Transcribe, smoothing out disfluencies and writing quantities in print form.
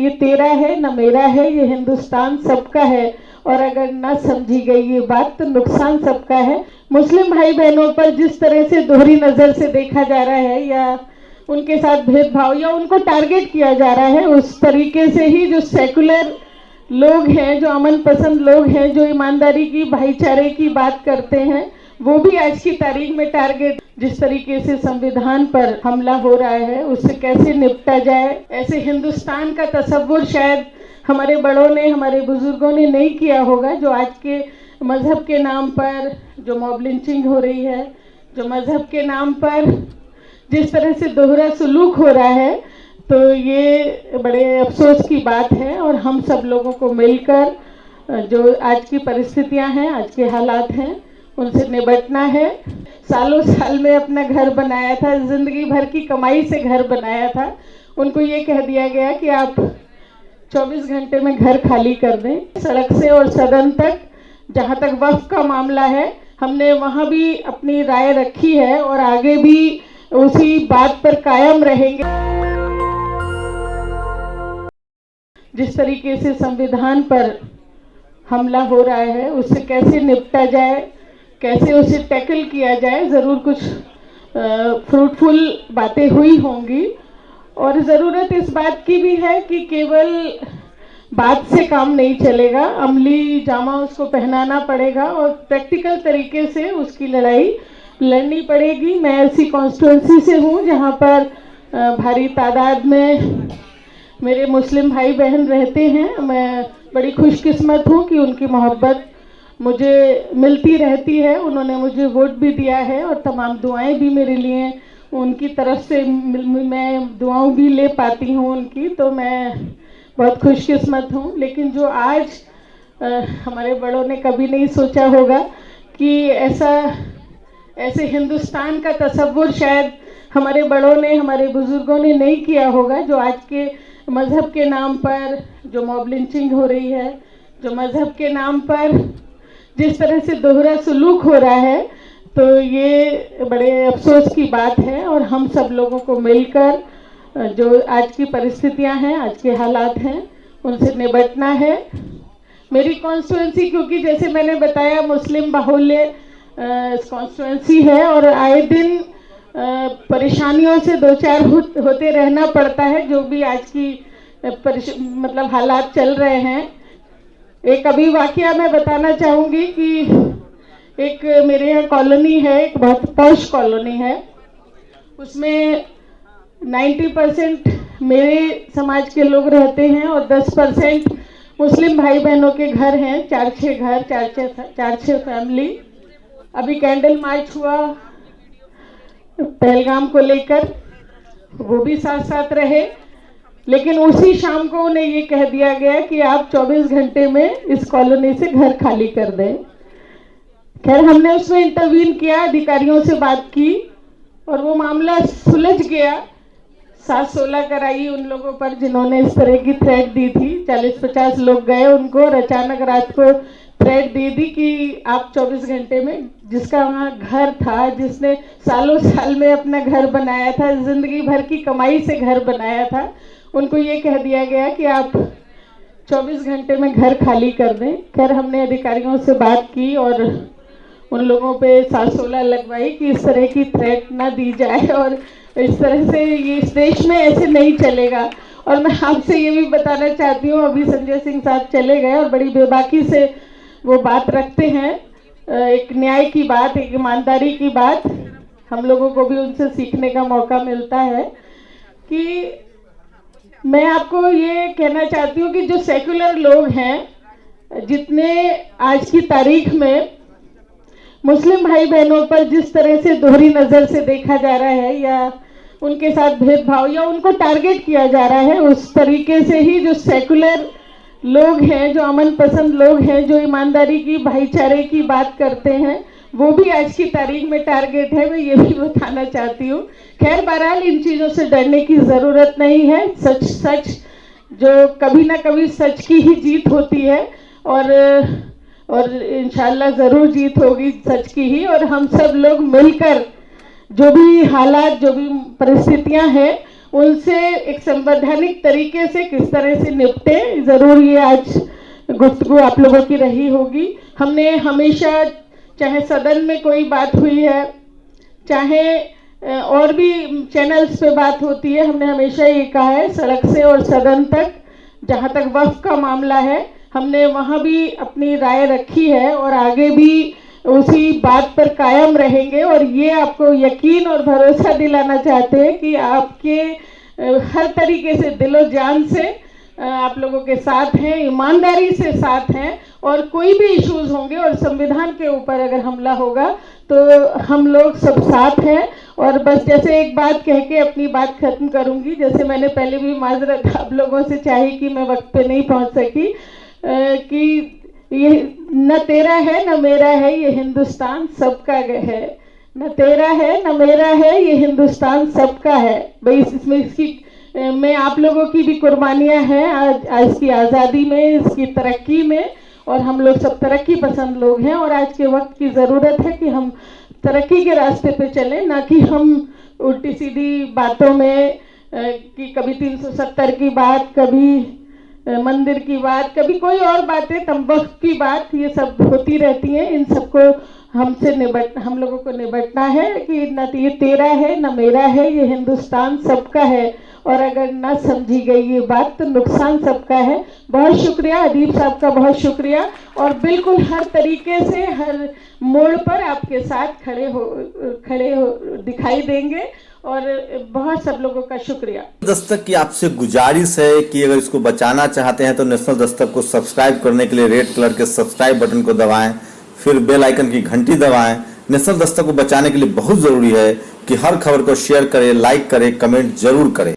ये तेरा है न मेरा है, ये हिंदुस्तान सबका है और अगर न समझी गई ये बात तो नुकसान सबका है। मुस्लिम भाई बहनों पर जिस तरह से दोहरी नज़र से देखा जा रहा है या उनके साथ भेदभाव या उनको टारगेट किया जा रहा है, उस तरीके से ही जो सेकुलर लोग हैं, जो अमन पसंद लोग हैं, जो ईमानदारी की, भाईचारे की बात करते हैं, वो भी आज की तारीख में टारगेट, जिस तरीके से संविधान पर हमला हो रहा है उससे कैसे निपटा जाए, ऐसे हिंदुस्तान का तसव्वुर शायद हमारे बड़ों ने, हमारे बुजुर्गों ने नहीं किया होगा। जो आज के मज़हब के नाम पर जो मॉब लिंचिंग हो रही है, जो मज़हब के नाम पर जिस तरह से दोहरा सलूक हो रहा है, तो ये बड़े अफसोस की बात है और हम सब लोगों को मिलकर जो आज की परिस्थितियां हैं, आज के हालात हैं, उनसे निपटना है। सालों साल में अपना घर बनाया था, जिंदगी भर की कमाई से घर बनाया था, उनको ये कह दिया गया कि आप 24 घंटे में घर खाली कर दें। सड़क से और सदन तक, जहाँ तक वक्फ का मामला है, हमने वहाँ भी अपनी राय रखी है और आगे भी उसी बात पर कायम रहेंगे। जिस तरीके से संविधान पर हमला हो रहा है उससे कैसे निपटा जाए, कैसे उसे टैकल किया जाए, ज़रूर कुछ फ्रूटफुल बातें हुई होंगी और ज़रूरत इस बात की भी है कि केवल बात से काम नहीं चलेगा, अमली जामा उसको पहनाना पड़ेगा और प्रैक्टिकल तरीके से उसकी लड़ाई लड़नी पड़ेगी। मैं ऐसी कॉन्स्टिट्यूंसी से हूँ जहाँ पर भारी तादाद में मेरे मुस्लिम भाई बहन रहते हैं। मैं बड़ी खुशकिस्मत हूँ कि उनकी मोहब्बत मुझे मिलती रहती है, उन्होंने मुझे वोट भी दिया है और तमाम दुआएं भी मेरे लिए उनकी तरफ से मैं दुआओं भी ले पाती हूँ उनकी, तो मैं बहुत खुशकिस्मत हूँ। लेकिन जो आज हमारे बड़ों ने कभी नहीं सोचा होगा कि ऐसे हिंदुस्तान का तसव्वुर शायद हमारे बड़ों ने, हमारे बुजुर्गों ने नहीं किया होगा। जो आज के मज़हब के नाम पर जो मॉब लिंचिंग हो रही है, जो मज़हब के नाम पर जिस तरह से दोहरा सलूक हो रहा है, तो ये बड़े अफसोस की बात है और हम सब लोगों को मिलकर जो आज की परिस्थितियां हैं, आज के हालात हैं, उनसे निपटना है। मेरी कॉन्स्टिट्यूंसी, क्योंकि जैसे मैंने बताया मुस्लिम बाहुल्य कॉन्स्टिट्यूंसी है और आए दिन परेशानियों से दो चार होते रहना पड़ता है। जो भी आज की मतलब हालात चल रहे हैं, एक अभी वाकया मैं बताना चाहूँगी कि एक मेरे यहाँ कॉलोनी है, एक बहुत पॉश कॉलोनी है, उसमें 90% मेरे समाज के लोग रहते हैं और 10% मुस्लिम भाई बहनों के घर हैं, चार छः फैमिली। अभी कैंडल मार्च हुआ पहलगाम को लेकर, वो भी साथ साथ रहे, लेकिन उसी शाम को उन्हें ये कह दिया गया कि आप 24 घंटे में इस कॉलोनी से घर खाली कर दें। खैर, हमने उसमें इंटरवीन किया, अधिकारियों से बात की और वो मामला सुलझ गया। 7-16 कराई उन लोगों पर जिन्होंने इस तरह की थ्रेट दी थी। 40-50 लोग गए उनको और अचानक रात को थ्रेट दे दी कि आप 24 घंटे में, जिसका वहाँ घर था, जिसने सालों साल में अपना घर बनाया था, जिंदगी भर की कमाई से घर बनाया था, उनको ये कह दिया गया कि आप 24 घंटे में घर खाली कर दें। खैर, हमने अधिकारियों से बात की और उन लोगों पे 7-16 लगवाई कि इस तरह की थ्रेट ना दी जाए और इस तरह से ये इस देश में ऐसे नहीं चलेगा। और मैं आपसे ये भी बताना चाहती हूँ, अभी संजय सिंह साहब चले गए और बड़ी बेबाकी से वो बात रखते हैं, एक न्याय की बात, एक ईमानदारी की बात, हम लोगों को भी उनसे सीखने का मौका मिलता है। कि मैं आपको ये कहना चाहती हूँ कि जो सेकुलर लोग हैं, जितने आज की तारीख में मुस्लिम भाई बहनों पर जिस तरह से दोहरी नज़र से देखा जा रहा है या उनके साथ भेदभाव या उनको टारगेट किया जा रहा है, उस तरीके से ही जो सेकुलर लोग हैं, जो अमन पसंद लोग हैं, जो ईमानदारी की, भाईचारे की बात करते हैं, वो भी आज की तारीख में टारगेट है। मैं ये भी बताना चाहती हूँ। खैर, बहरहाल इन चीज़ों से डरने की ज़रूरत नहीं है। सच जो कभी ना कभी सच की ही जीत होती है और इंशाल्लाह ज़रूर जीत होगी सच की ही। और हम सब लोग मिलकर जो भी हालात, जो भी परिस्थितियां हैं, उनसे एक संवैधानिक तरीके से किस तरह से निपटे, ज़रूर ये आज गुफ्तगू आप लोगों की रही होगी। हमने हमेशा, चाहे सदन में कोई बात हुई है, चाहे और भी चैनल्स पे बात होती है, हमने हमेशा ये कहा है सड़क से और सदन तक, जहाँ तक वक्फ का मामला है हमने वहाँ भी अपनी राय रखी है और आगे भी उसी बात पर कायम रहेंगे। और ये आपको यकीन और भरोसा दिलाना चाहते हैं कि आपके हर तरीके से दिलो जान से आप लोगों के साथ हैं, ईमानदारी से साथ हैं, और कोई भी इश्यूज होंगे और संविधान के ऊपर अगर हमला होगा तो हम लोग सब साथ हैं। और बस जैसे एक बात कह के अपनी बात खत्म करूंगी, जैसे मैंने पहले भी माजरत आप लोगों से चाही कि मैं वक्त पे नहीं पहुंच सकी, कि ये न तेरा है न मेरा है, ये हिंदुस्तान सबका है। न तेरा है न मेरा है, ये हिंदुस्तान सबका है। भाई इसमें इसकी में आप लोगों की भी कुर्बानियां हैं आज की आज़ादी में, इसकी तरक्की में, और हम लोग सब तरक्की पसंद लोग हैं। और आज के वक्त की ज़रूरत है कि हम तरक्की के रास्ते पे चलें, ना कि हम उल्टी सीधी बातों में कि कभी 370 की बात, कभी मंदिर की बात, कभी कोई और बातें, तंबाकू की बात, ये सब होती रहती हैं। इन सबको हम लोगों को निपटना है कि न ये तेरा है न मेरा है, ये हिंदुस्तान सबका है। और अगर न समझी गई ये बात तो नुकसान सबका है। बहुत शुक्रिया अदीब साहब का, बहुत शुक्रिया। और बिल्कुल हर तरीके से हर मोड़ पर आपके साथ खड़े हो दिखाई देंगे। और बहुत सब लोगों का शुक्रिया। दस्तक की आपसे गुजारिश है कि अगर इसको बचाना चाहते हैं तो नेशनल दस्तक को सब्सक्राइब करने के लिए रेड कलर के सब्सक्राइब बटन को दबाएं, फिर बेल आइकन की घंटी दबाएं। नेशनल दस्तक को बचाने के लिए बहुत जरूरी है कि हर खबर को शेयर करें, लाइक करें, कमेंट जरूर करें।